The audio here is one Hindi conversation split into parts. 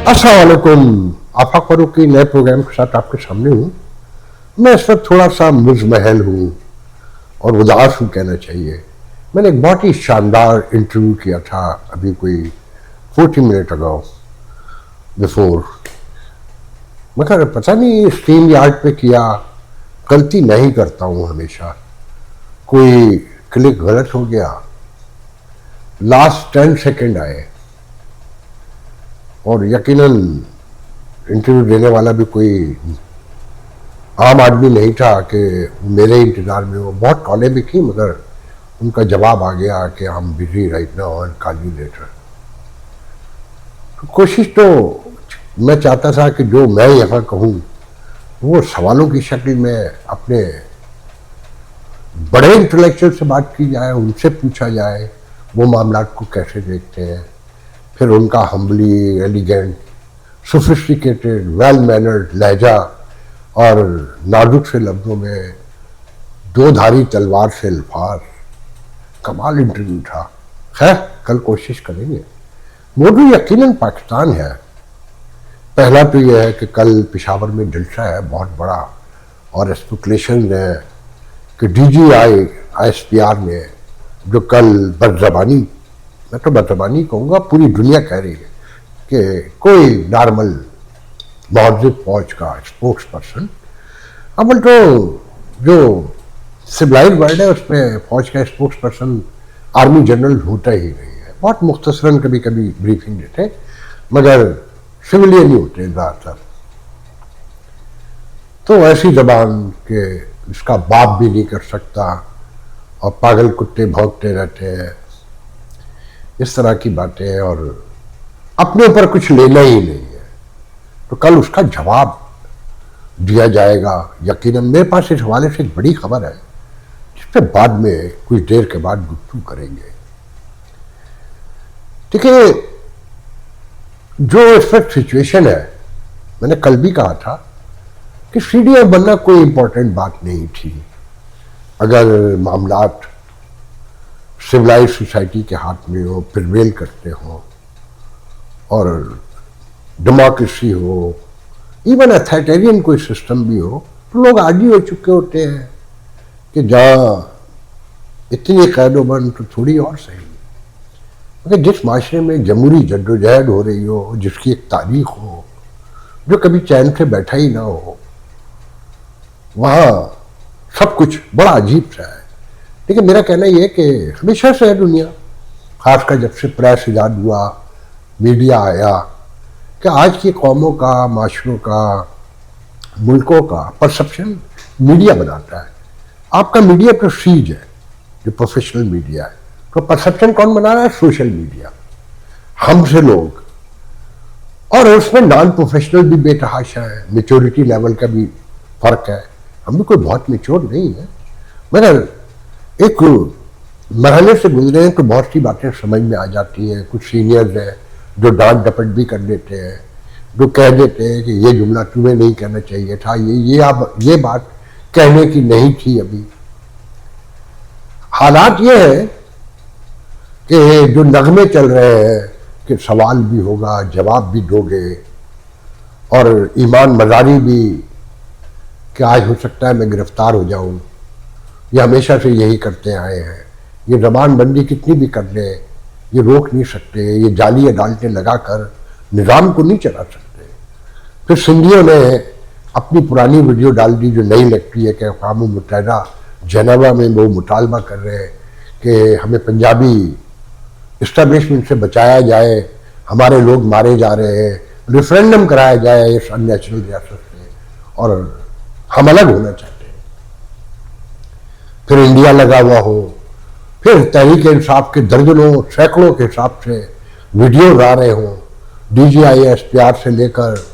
अस्सलाम वालेकुम। आफाक फरूक की नए प्रोग्राम के साथ आपके सामने हूँ। मैं इस वक्त थोड़ा सा मुजमहल हूँ और उदास हूँ कहना चाहिए। मैंने एक बहुत ही शानदार इंटरव्यू किया था अभी कोई 40 मिनट अगो बिफोर, मगर पता नहीं स्ट्रीम यार्ड पे किया। गलती नहीं करता हूँ हमेशा, कोई क्लिक गलत हो गया, लास्ट 10 सेकंड आए और यकीनन इंटरव्यू देने वाला भी कोई आम आदमी नहीं था कि मेरे इंतजार में। वो बहुत कॉलें भी की मगर उनका जवाब आ गया कि हम बिजी राइट नाउ और कॉल यू लेटर। कोशिश तो मैं चाहता था कि जो मैं यहाँ कहूँ वो सवालों की शक्ल में अपने बड़े इंटेलेक्चुअल से बात की जाए, उनसे पूछा जाए वो मामला को कैसे देखते हैं, फिर उनका humbly elegant sophisticated well mannered लहजा और नाजुक से लफ्ज़ों में दो धारी तलवार से अल्फाज। कमाल इंटरव्यू था। खैर कल कोशिश करेंगे। मौजूद यकीनन पाकिस्तान है। पहला तो यह है कि कल पेशावर में जलसा है बहुत बड़ा और स्पेकुलेशन है कि DGI ISPR ने जो कल बदज़बानी, मैं तो बदज़बानी कहूँगा, पूरी दुनिया कह रही है कि कोई नॉर्मल महज़िब फौज का स्पोक्स पर्सन, अमल तो जो सिविलाइज्ड वर्ल्ड है उसमें फौज का स्पोक्स पर्सन आर्मी जनरल होता ही नहीं है। बहुत मुख्तसरन कभी कभी ब्रीफिंग देते मगर सिविलियन ही होते हैं ज़्यादातर। तो ऐसी जबान के इसका बाप भी नहीं कर सकता और पागल कुत्ते भौंकते रहते हैं, इस तरह की बातें, और अपने ऊपर कुछ लेना ही नहीं है। तो कल उसका जवाब दिया जाएगा यकीनन। मेरे पास इस हवाले से एक बड़ी खबर है जिस पर बाद में कुछ देर के बाद गुफ्तगू करेंगे। ठीक है, जो इस वक्त सिचुएशन है, मैंने कल भी कहा था कि CDF बनना कोई इंपॉर्टेंट बात नहीं थी अगर मामलात सिविलाइज सोसाइटी के हाथ में हो, प्रिवेल करते हो और डेमोक्रेसी हो, इवन अथॉरिटेरियन कोई सिस्टम भी हो, तो लोग आदी हो चुके होते हैं कि जहाँ इतनी कैदोबंद तो थोड़ी और सही। मगर जिस माशरे में जमहूरी जद्दोजहद हो रही हो, जिसकी एक तारीख हो, जो कभी चैन से बैठा ही ना हो, वहाँ सब कुछ बड़ा अजीब सा है। लेकिन मेरा कहना यह है कि हमेशा से है दुनिया, खासकर जब से प्रेस ईजाद हुआ, मीडिया आया, कि आज की कौमों का, माशरों का, मुल्कों का परसेप्शन मीडिया बनाता है। आपका मीडिया प्रोसीज है जो प्रोफेशनल मीडिया है, तो परसेप्शन कौन बना रहा है? सोशल मीडिया, हमसे लोग। और उसमें नॉन प्रोफेशनल भी बेतहाशा है, मेच्योरिटी लेवल का भी फर्क है। हम भी कोई बहुत मेच्योर नहीं है मगर एक मरहले से गुजरे हैं तो बहुत सी बातें समझ में आ जाती हैं। कुछ सीनियर्स हैं जो डांट डपट भी कर देते हैं, जो कह देते हैं कि ये जुमला तुम्हें नहीं कहना चाहिए था, ये बात कहने की नहीं थी। अभी हालात ये है कि जो नगमे चल रहे हैं कि सवाल भी होगा, जवाब भी दोगे, और ईमान मजारी भी कि आज हो सकता है मैं गिरफ्तार हो जाऊं, ये हमेशा से यही करते आए हैं। ये जबानबंदी कितनी भी कर ले, ये रोक नहीं सकते, ये जाली अदालतें लगाकर निज़ाम को नहीं चला सकते। फिर सिंधियों ने अपनी पुरानी वीडियो डाल दी जो नई लगती है कि अक़वाम मुत्तहिदा जेनेवा में वो मुतालबा कर रहे हैं कि हमें पंजाबी इस्टेब्लिशमेंट से बचाया जाए, हमारे लोग मारे जा रहे हैं, रेफरेंडम कराया जाए इस अननेचुरल रियासत से और हम अलग होना चाहते हैं। फिर इंडिया लगा हुआ हो, फिर तहरीक इंसाफ के दर्जनों सैकड़ों के हिसाब से वीडियो आ रहे हों, DGI ISPR से लेकर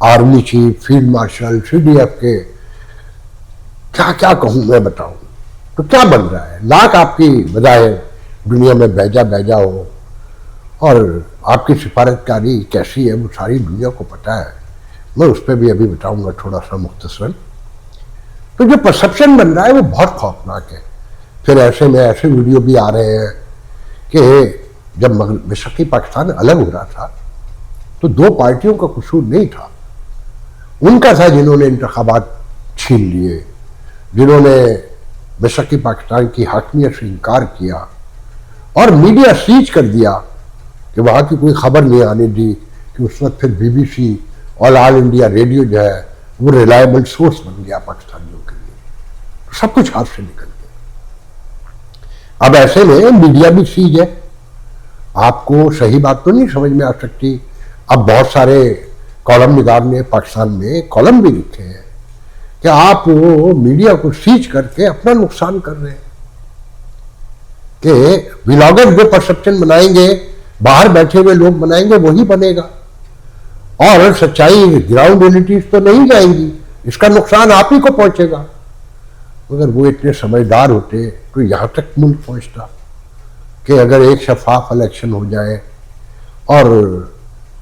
army chief, field marshal, CDF के, क्या क्या कहूँ मैं बताऊँ। तो क्या बन रहा है? लाख आपकी बजाय दुनिया में बैजा हो और आपकी सिफारतकारी कैसी है वो सारी दुनिया को पता है। मैं उस पर भी अभी बताऊँगा थोड़ा सा मुख्तसरन। तो जो परसेप्शन बन रहा है वो बहुत खौफनाक है। फिर ऐसे में ऐसे वीडियो भी आ रहे हैं कि जब मशरक़ी पाकिस्तान अलग हो रहा था तो दो पार्टियों का कसूर नहीं था, उनका था जिन्होंने इंतखाबात छीन लिए, जिन्होंने मशरक़ी पाकिस्तान की हाकमियत से इनकार किया और मीडिया सीज कर दिया कि वहाँ की कोई खबर नहीं आने दी, कि उस वक्त फिर BBC और ऑल इंडिया रेडियो जो है वो रिलायबल सोर्स बन गया पाकिस्तानियों के लिए। तो सब कुछ हाथ से निकल गया। अब ऐसे में मीडिया भी सीज है, आपको सही बात तो नहीं समझ में आ सकती। अब बहुत सारे कॉलम निगार ने पाकिस्तान में कॉलम भी लिखे हैं कि आप वो मीडिया को सीज करके अपना नुकसान कर रहे हैं, कि व्लॉगर जो परसेप्शन बनाएंगे, बाहर बैठे हुए लोग बनाएंगे, वही बनेगा और सच्चाई ग्राउंड रियलिटीज तो नहीं जाएंगी, इसका नुकसान आप ही को पहुंचेगा। अगर वो इतने समझदार होते तो यहां तक मुल्क पहुंचता कि अगर एक शफाफ इलेक्शन हो जाए और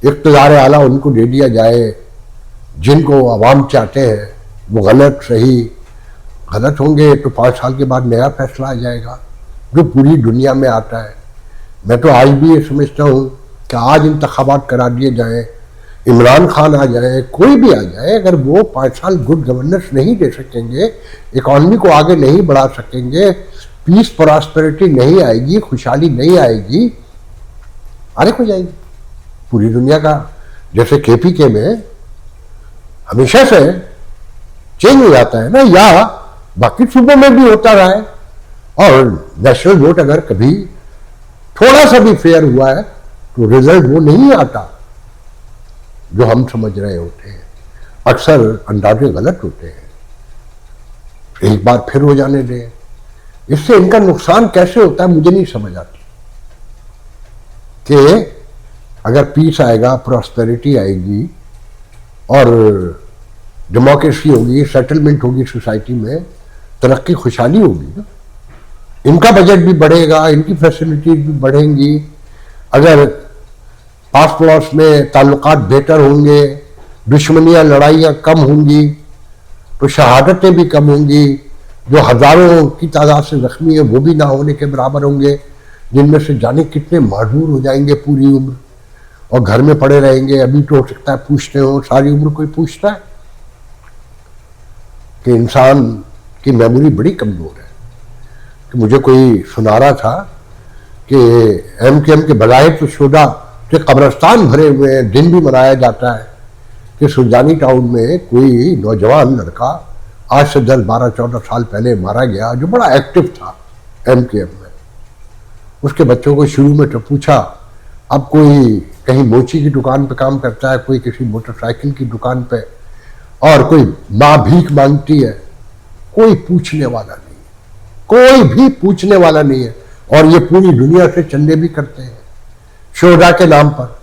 इक़्तिदार आला उनको दे दिया जाए जिनको अवाम चाहते हैं, वो गलत सही गलत होंगे तो 5 साल के बाद नया फैसला आ जाएगा जो पूरी दुनिया में आता है। मैं तो आज भी ये समझता हूँ कि आज इंतखाबात करा दिए जाए, इमरान खान आ जाए, कोई भी आ जाए, अगर वो 5 साल गुड गवर्नेंस नहीं दे सकेंगे, इकॉनमी को आगे नहीं बढ़ा सकेंगे, पीस प्रॉस्पेरिटी नहीं आएगी, खुशहाली नहीं आएगी, आगे हो जाएगी पूरी दुनिया का। जैसे KPK में हमेशा से चेंज हो जाता है ना, या बाकी सूबों में भी होता रहा है, और नेशनल वोट अगर कभी थोड़ा सा भी फेयर हुआ है तो रिजल्ट वो नहीं आता जो हम समझ रहे होते हैं। अक्सर अंदाजे गलत होते हैं। एक बार फिर हो जाने दें, इससे इनका नुकसान कैसे होता है मुझे नहीं समझ आती। कि अगर पीस आएगा, प्रॉस्पेरिटी आएगी और डेमोक्रेसी होगी, सेटलमेंट होगी सोसाइटी में, तरक्की खुशहाली होगी ना, इनका बजट भी बढ़ेगा, इनकी फैसिलिटीज भी बढ़ेंगी। अगर पास पड़ोस में ताल्लुकात बेहतर होंगे, दुश्मनियां लड़ाइयाँ कम होंगी, तो शहादतें भी कम होंगी, जो हजारों की तादाद से जख्मी है वो भी ना होने के बराबर होंगे, जिनमें से जाने कितने माजूर हो जाएंगे पूरी उम्र और घर में पड़े रहेंगे। अभी तो हो सकता है पूछते हो, सारी उम्र कोई पूछता है? कि इंसान की मेमोरी बड़ी कमजोर है। कि मुझे कोई सुना रहा था कि MKM के बजाय तो शुदा के कब्रिस्तान भरे हुए हैं, दिन भी मनाया जाता है कि सुजानी टाउन में कोई नौजवान लड़का आज से 10, 12, 14 साल पहले मारा गया, जो बड़ा एक्टिव था MKM में। उसके बच्चों को शुरू में तो पूछा, अब कोई कहीं मोची की दुकान पे काम करता है, कोई किसी मोटरसाइकिल की दुकान पे, और कोई माँ भीख मांगती है, कोई पूछने वाला नहीं, कोई भी पूछने वाला नहीं है। और ये पूरी दुनिया से चंदे भी करते हैं शोधा के नाम पर,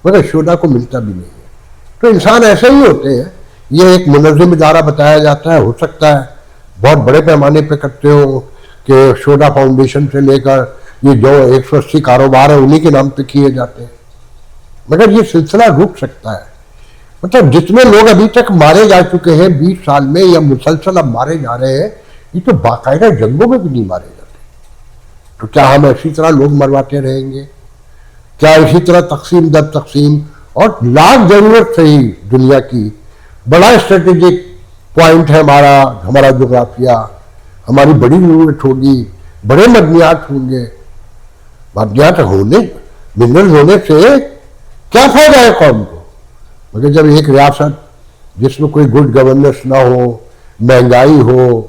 मगर शोधा को मिलता भी नहीं है। तो इंसान ऐसे ही होते हैं। ये एक मुनज़्ज़म इदारा बताया जाता है, हो सकता है बहुत बड़े पैमाने पे करते हो कि शोधा फाउंडेशन से लेकर ये जो 180 कारोबार है उन्हीं के नाम पे किए जाते हैं, मगर ये सिलसिला रुक सकता है। मतलब जितने लोग अभी तक मारे जा चुके हैं 20 साल में, या मुसलसल अब मारे जा रहे हैं, ये तो बाकायदा जंगों में भी नहीं मारे जाते। तो क्या हम इसी तरह लोग मरवाते रहेंगे? क्या इसी तरह तकसीम दर तकसीम, और लाख जरूरत से ही दुनिया की बड़ा स्ट्रेटेजिक पॉइंट है हमारा जोग्राफिया, हमारी बड़ी जरूरत होगी, बड़े मदनियात होंगे। मदनियात होने, मिनरल होने से क्या फायदा है कौम को? मगर जब एक रियासत जिसमें कोई गुड गवर्नेंस ना हो, महंगाई हो,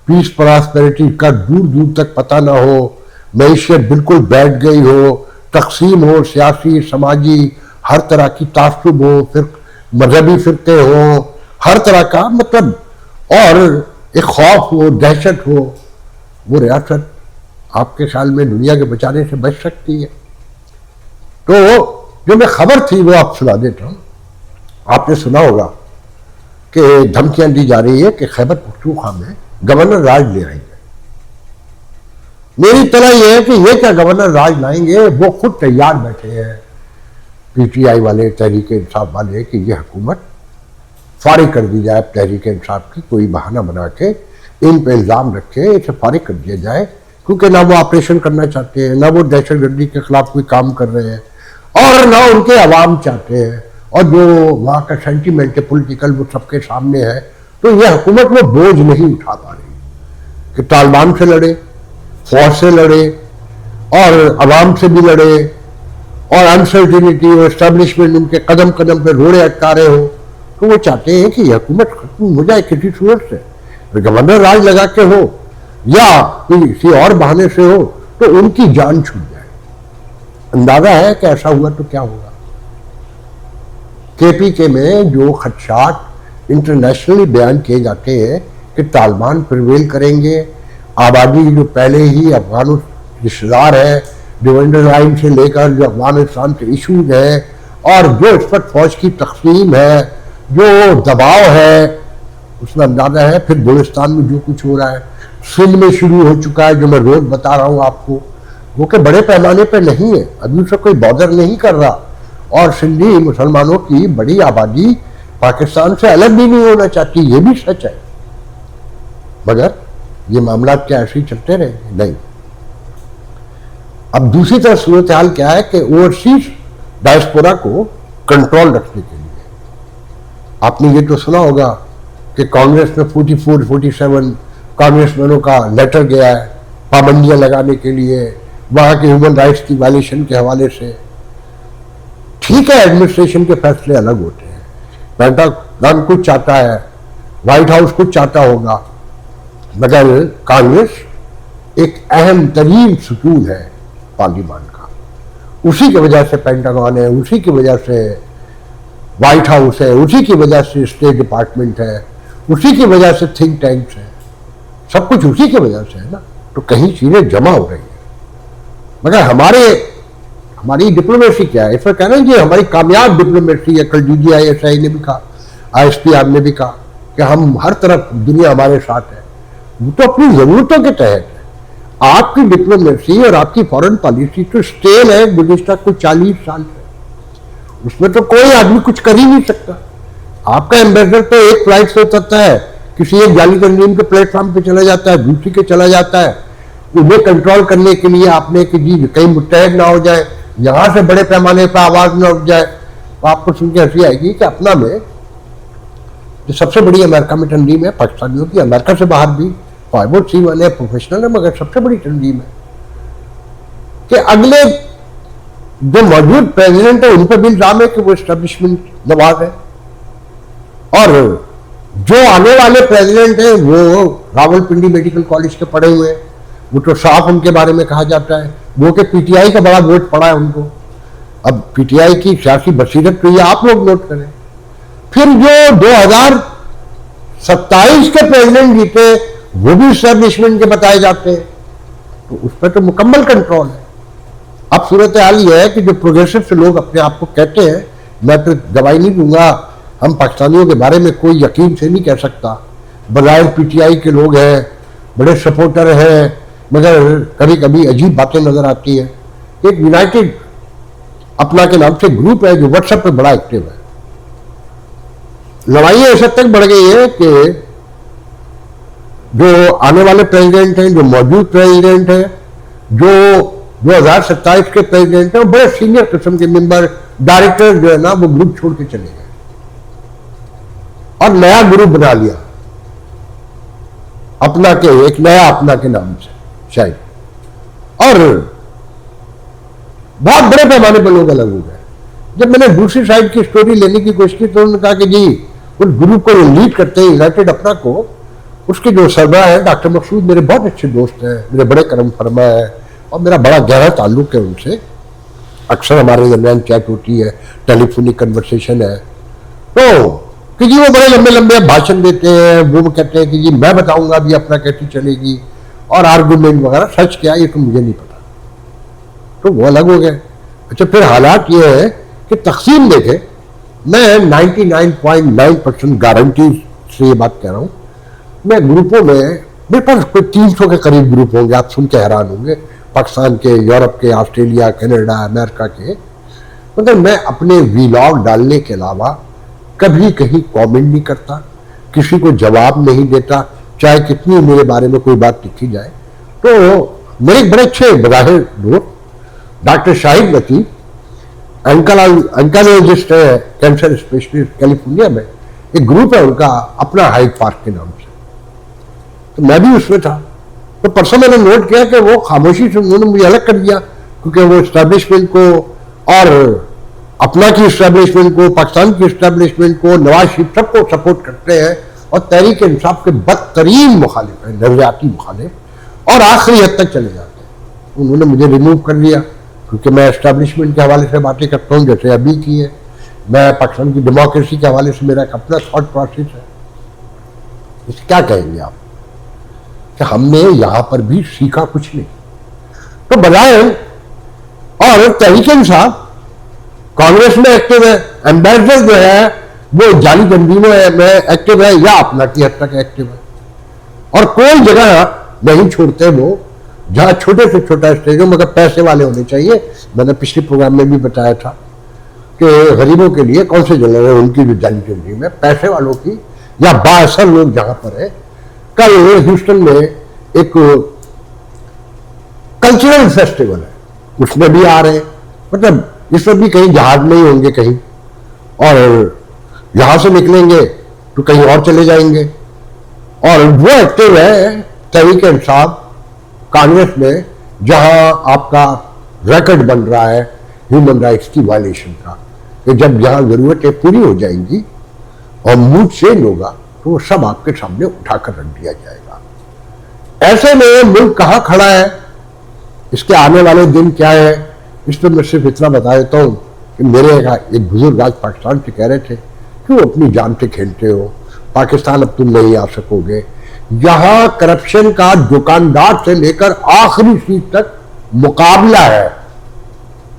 पीस प्रॉस्पेरिटी का दूर दूर तक पता ना हो, मैशियत बिल्कुल बैठ गई हो, तकसीम हो, सियासी समाजी हर तरह की तासुब हो, फिर मजहबी फिरके हो, हर तरह का मतलब, और एक खौफ हो, दहशत हो, वो रियासत आपके ख्याल में दुनिया के बचाने से बच सकती है? तो जो मैं खबर थी वो आप सुना देता हूँ। आपने सुना होगा कि धमकियां दी जा रही है कि खैबर पख्तूनख्वा में गवर्नर राज ले आएंगे। मेरी तरह यह है कि ये क्या गवर्नर राज लाएंगे, वो खुद तैयार बैठे हैं PTI वाले, तहरीक इंसाफ वाले, कि ये हुकूमत फारिग कर दी जाए तहरीक इंसाफ की, कोई बहाना बना के इन पे इल्ज़ाम रखे, इसे फारिग कर दिया जाए, क्योंकि ना वो ऑपरेशन करना चाहते हैं, ना वो दहशतगर्दी के खिलाफ कोई काम कर रहे हैं, और ना उनके अवाम चाहते हैं। और जो वहाँ का सेंटीमेंट है पॉलिटिकल वो सबके सामने है, तो यह हुकूमत वो बोझ नहीं उठा पा रही कि तालिबान से लड़े, फौज से लड़े और अवाम से भी लड़े, और अनसर्टिनिटी और एस्टेब्लिशमेंट उनके कदम कदम पे रोड़े अटका रहे हो। तो वो चाहते हैं कि यह हुकूमत खत्म हो जाए किसी सूरत से, गवर्नर राज लगा के हो या किसी और बहाने से हो, तो उनकी जान छूट जाए। अंदाजा है कि ऐसा हुआ तो क्या होगा। केपीके में जो खदशात इंटरनेशनली बयान किए जाते हैं कि तालिबान प्रिवेल करेंगे, आबादी जो पहले ही अफगान रिश्तेदार है, डिविडेंड लाइन से लेकर जो अफगानिस्तान के इशूज है, और जो इस पर फौज की तकसीम है, जो दबाव है, उसमें अंदाजा है फिर बलूचिस्तान में जो कुछ हो रहा है, सिंध में शुरू हो चुका है, जो मैं रोज बता रहा हूँ आपको, वो कि बड़े पैमाने पर नहीं है, अभी उससे कोई बॉर्डर नहीं कर रहा, और सिंधी मुसलमानों की बड़ी आबादी पाकिस्तान से अलग भी नहीं होना चाहती, ये भी सच है। मगर ये मामला क्या ऐसे ही चलते रहेंगे? नहीं। अब दूसरी तरफ सूरत हाल क्या है कि ओवरसीज डायस्पोरा को कंट्रोल रखने के लिए आपने ये तो सुना होगा कि कांग्रेस में 44-47 कांग्रेसमैनों का लेटर गया है पाबंदियां लगाने के लिए, वहां के ह्यूमन राइट्स की वायलेशन के हवाले से। ठीक है, एडमिनिस्ट्रेशन के फैसले अलग होते हैं, पेंटागन कुछ चाहता है, व्हाइट हाउस कुछ चाहता होगा, मगर कांग्रेस एक अहम तरीन सुतून है पार्लियामेंट का। उसी की वजह से पेंटागन है, उसी की वजह से व्हाइट हाउस है, उसी की वजह से स्टेट डिपार्टमेंट है, उसी की वजह से थिंक टैंक्स है, सब कुछ उसी की वजह से है ना। तो कहीं चीजें जमा हो रही है। मगर हमारी डिप्लोमेसी क्या है, इसमें कहना जी हमारी कामयाब डिप्लोमेसी है। कल DGI ने भी कहा, ISPR ने भी कहा कि हम हर तरफ दुनिया हमारे साथ है। वो तो अपनी जरूरतों के तहत है। आपकी डिप्लोमेसी और आपकी फॉरेन पॉलिसी तो स्टेल है गुज़िश्ता कुछ 40 साल से, उसमें तो कोई आदमी कुछ कर ही नहीं सकता। आपका एम्बेसडर तो एक फ्लाइट से उतरता है, किसी एक जाली तंजीम के प्लेटफॉर्म पे चला जाता है, दूसरी के चला जाता है, उन्हें कंट्रोल करने के लिए आपने कि जी कहीं मुत्तहद ना हो जाए, यहां से बड़े पैमाने पर आवाज ना उठ जाए। तो आपको सुन के हंसी आएगी कि अपना में जो सबसे बड़ी अमेरिका में तंजीम है पाकिस्तानियों की, अमेरिका से बाहर भी बहुत सी वाले प्रोफेशनल है, मगर सबसे बड़ी तंजीम है कि अगले जो मौजूद प्रेसिडेंट है उन पर भी इल्जाम है कि वो एस्टेब्लिशमेंट नवाज है, और जो आने वाले प्रेसिडेंट है वो रावलपिंडी मेडिकल कॉलेज के पढ़े हुए हैं, वो तो साफ उनके बारे में कहा जाता है वो कि PTI का बड़ा वोट पड़ा है उनको। अब PTI की सियासी बसीरत तो ये आप लोग नोट करें। फिर जो 2027 के प्रेसिडेंट जीते वो भी एस्टेब्लिशमेंट के बताए जाते हैं, तो उस पर तो मुकम्मल कंट्रोल है। अब सूरत हाल ये है कि जो प्रोग्रेसिव से लोग अपने आप को कहते हैं, मैं तो दवाई नहीं दूंगा, हम पाकिस्तानियों के बारे में कोई यकीन से नहीं कह सकता, बजाय PTI के लोग हैं, बड़े सपोर्टर हैं, मगर कभी कभी अजीब बातें नजर आती है। एक यूनाइटेड अपना के नाम से ग्रुप है जो व्हाट्सएप पे बड़ा एक्टिव है। लड़ाई ऐसे तक बढ़ गई है कि जो आने वाले प्रेसिडेंट हैं, जो मौजूद प्रेसिडेंट हैं, जो 2027 के प्रेसिडेंट हैं, बड़े सीनियर किस्म के मेंबर डायरेक्टर जो है ना वो ग्रुप छोड़ के चले गए और नया ग्रुप बना लिया अपना के, एक नया अपना के नाम से शायद, और बहुत बड़े पैमाने पर लोग अलग हो गए। जब मैंने दूसरी साइड की स्टोरी लेने की कोशिश की तो उन्होंने कहा कि जी उस ग्रुप को लीड करते हैं यूनाइटेड अपना को, उसके जो सरबराह है डॉक्टर मकसूद मेरे बहुत अच्छे दोस्त हैं, मेरे बड़े करम फरमा है और मेरा बड़ा गहरा ताल्लुक है उनसे। अक्सर हमारे दरमियान चैट होती है, टेलीफोनिक कन्वर्सेशन है। तो कि जी वो बड़े लंबे लंबे भाषण देते हैं, वो कहते हैं कि जी मैं बताऊंगा अभी अपना कैसी चलेगी, और आर्गूमेंट वगैरह सच क्या ये तो मुझे नहीं पता। तो वो अलग हो गए। अच्छा, फिर हालात ये है कि तकसीम देखे, मैं 99.9% गारंटी से ये बात कह रहा हूँ, मैं ग्रुपों में मेरे पास कोई 300 के करीब ग्रुप होंगे, आप सुन के हैरान होंगे, पाकिस्तान के, यूरोप के, ऑस्ट्रेलिया, कनाडा, अमेरिका के। मगर मैं अपने वीलॉग डालने के अलावा कभी कहीं कमेंट नहीं करता, किसी को जवाब नहीं देता, चाहे कितनी मेरे बारे में कोई बात लिखी जाए। तो मेरे बड़े अच्छे बज़ाहिर दोस्त डॉक्टर शाहिद लतीफ़ अंकलॉजिस्ट है, कैंसर स्पेशलिस्ट कैलिफोर्निया में, एक ग्रुप है उनका अपना, हाइड पार्क के नाम से। तो मैं भी उसमें था। तो परसों मैंने नोट किया कि वो खामोशी से उन्होंने मुझे अलग कर दिया, क्योंकि वो इस्टेब्लिशमेंट को और अपना की इस्टेब्लिशमेंट को, पाकिस्तान की इस्टेब्लिशमेंट को, नवाज शरीफ सबको सपोर्ट करते हैं और तहरीक इंसाफ के बदतरीन मुखालिफ है, नजरियाती मुखालिफ, और आखिरी हद तक चले जाते हैं। उन्होंने मुझे रिमूव कर लिया, क्योंकि मैं इस्टेब्लिशमेंट के हवाले से बातें करता हूँ, जैसे अभी की है। मैं पाकिस्तान की डेमोक्रेसी के हवाले से मेरा एक अपना थॉट प्रोसेस है। इसे क्या कहेंगे आप कि हमने यहां पर भी सीखा कुछ नहीं। तो बजाय, और तहरीक इंसाफ कांग्रेस में एक्टिव है, एम्बेसडर जो है वो जाली तंजीमों में एक्टिव है या अपना की हद तक एक्टिव है, और कोई जगह नहीं छोड़ते वो, जहां छोटे से छोटा स्टेज हो मगर पैसे वाले होने चाहिए। मैंने पिछले प्रोग्राम में भी बताया था कि गरीबों के लिए कौन से जगह है उनकी जो जाली तंजीम है, पैसे वालों की या बाअसर लोग जहां पर है। कल ह्यूस्टन में एक कल्चरल फेस्टिवल है, उसमें भी आ रहे हैं, मतलब इसमें भी कहीं जहाज नहीं होंगे कहीं, और यहां से निकलेंगे तो कहीं और चले जाएंगे। और वो एक्टिव है तहरीक इंसाफ कांग्रेस में, जहां आपका रिकॉर्ड बन रहा है ह्यूमन राइट्स की वायलेशन का, कि जब जहां जरूरतें पूरी हो जाएंगी और मूड चेंज होगा तो वो सब आपके सामने उठाकर रख दिया जाएगा। ऐसे में मुल्क कहां खड़ा है, इसके आने वाले दिन क्या है, इस पर मैं सिर्फ इतना बता देता हूं कि मेरे एक बुजुर्ग आज पाकिस्तान से कह रहे थे, क्यों अपनी जान से खेलते हो, पाकिस्तान अब तुम नहीं आ सकोगे। यहां करप्शन का दुकानदार से लेकर आखिरी सीट तक मुकाबला है,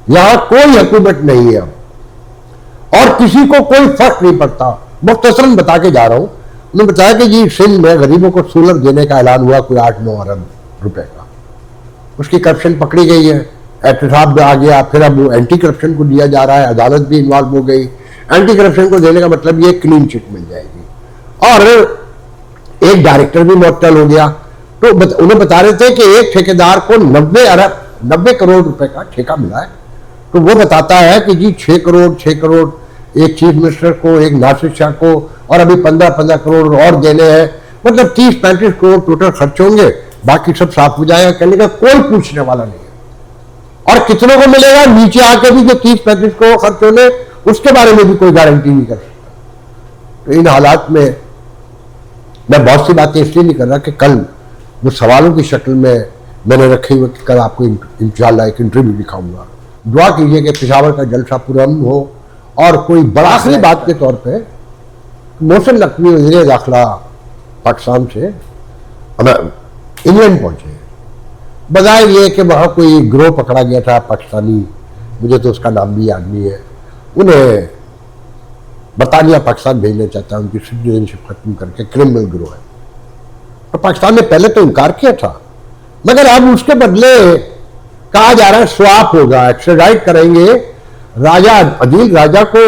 यहां कोई हुकूमत नहीं है अब, और किसी को कोई फर्क नहीं पड़ता। मुख्तसरन बता के जा रहा हूं, उन्होंने बताया कि जी सिंध में गरीबों को सोलर देने का ऐलान हुआ, कोई 8-9 अरब रुपए का, उसकी करप्शन पकड़ी गई है, एहतसाब आ गया, फिर अब एंटी करप्शन को दिया जा रहा है, अदालत भी इन्वॉल्व हो गई। एंटी करप्शन को देने का मतलब ये क्लीन चिट मिल जाएगी, और एक डायरेक्टर भी मुअत्तल हो गया। तो उन्हें बता रहे थे कि एक ठेकेदार को 90 करोड़ रुपए का ठेका मिला है। तो वो बताता है कि जी 6 करोड़ एक चीफ मिनिस्टर को, एक नासिर शाह को, और अभी 15 करोड़ और देने हैं, मतलब 30-35 करोड़ टोटल खर्च होंगे, बाकी सब साफ हो जाएगा। कहने का कोई पूछने वाला नहीं है। और कितनों को मिलेगा, नीचे आके भी जो 30-35 करोड़ खर्च होने, उसके बारे में भी कोई गारंटी नहीं कर सकता। तो इन हालात में मैं बहुत सी बातें इसलिए नहीं कर रहा कि कल वो सवालों की शक्ल में मैंने रखे हुए कि कल आपको इंशाल्लाह एक इंटरव्यू दिखाऊंगा। दुआ कीजिए कि पेशावर का जलसा पुरअमन हो, और कोई बड़ा आखिरी बात के तौर पे मोहसिन नकवी वज़ीर दाखिला पाकिस्तान से इंग्लैंड पहुंचे। बजाय ये कि वहां कोई गिरोह पकड़ा गया था पाकिस्तानी, मुझे तो उसका नाम भी याद नहीं है, उन्हें बरतानिया पाकिस्तान भेजना चाहता है, उनकी सिटीजनशिप खत्म करके, क्रिमिनल गिरोह है। और पाकिस्तान ने पहले तो इनकार किया था, मगर अब उसके बदले कहा जा रहा है स्वाप होगा, एक्स्ट्राडाइट करेंगे राजा अदील राजा को,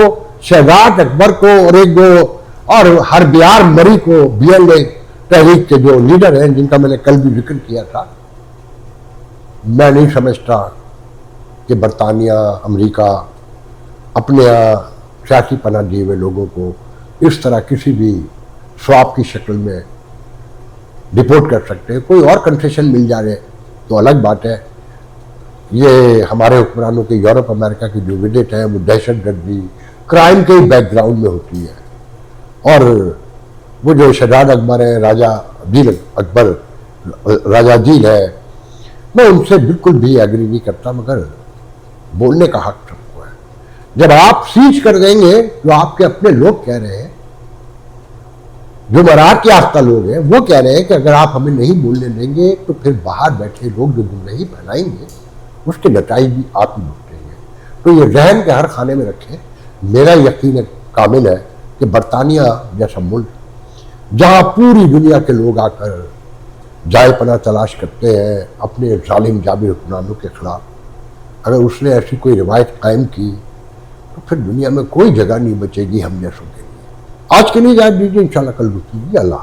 शहजाद अकबर को, और एक दो और हरबियार मरी को, BLA तहरीक के जो लीडर हैं जिनका मैंने कल भी जिक्र किया था। मैं नहीं समझता कि बरतानिया, अमेरिका अपने यहाँ सियासी पनाह दिए हुए लोगों को इस तरह किसी भी स्वाप की शक्ल में डिपोर्ट कर सकते हैं। कोई और कंसेशन मिल जाए तो अलग बात है। ये हमारे हुक्मरानों के यूरोप अमेरिका की जो विजिट है वो दहशतगर्दी, क्राइम के बैकग्राउंड में होती है। और वो जो शहजाद अकबर है, राजा अदील अकबर, राजा अदील है, मैं उनसे बिल्कुल भी एग्री नहीं करता, मगर बोलने का हक सबको है। जब आप सीज कर देंगे, जो आपके अपने लोग कह रहे हैं, जो मराठी याफ्ता लोग हैं, वो कह रहे हैं कि अगर आप हमें नहीं बोलने देंगे तो फिर बाहर बैठे लोग जो गुमराही फैलाएंगे उसके नतीजे भी आप ही भुगतेंगे। तो ये जहन के हर खाने में रखें। मेरा यकीन कामिल है कि बरतानिया जैसा मुल्क, जहां पूरी दुनिया के लोग आकर जाए पना तलाश करते हैं अपने जालिम जाबिर हुक्मरानों के खिलाफ, अगर उसने ऐसी कोई रिवायत कायम की तो फिर दुनिया में कोई जगह नहीं बचेगी हम जैसों के लिए। आज के लिए इजाज़त दीजिए, इंशाल्लाह कल रुकेगी। अल्लाह।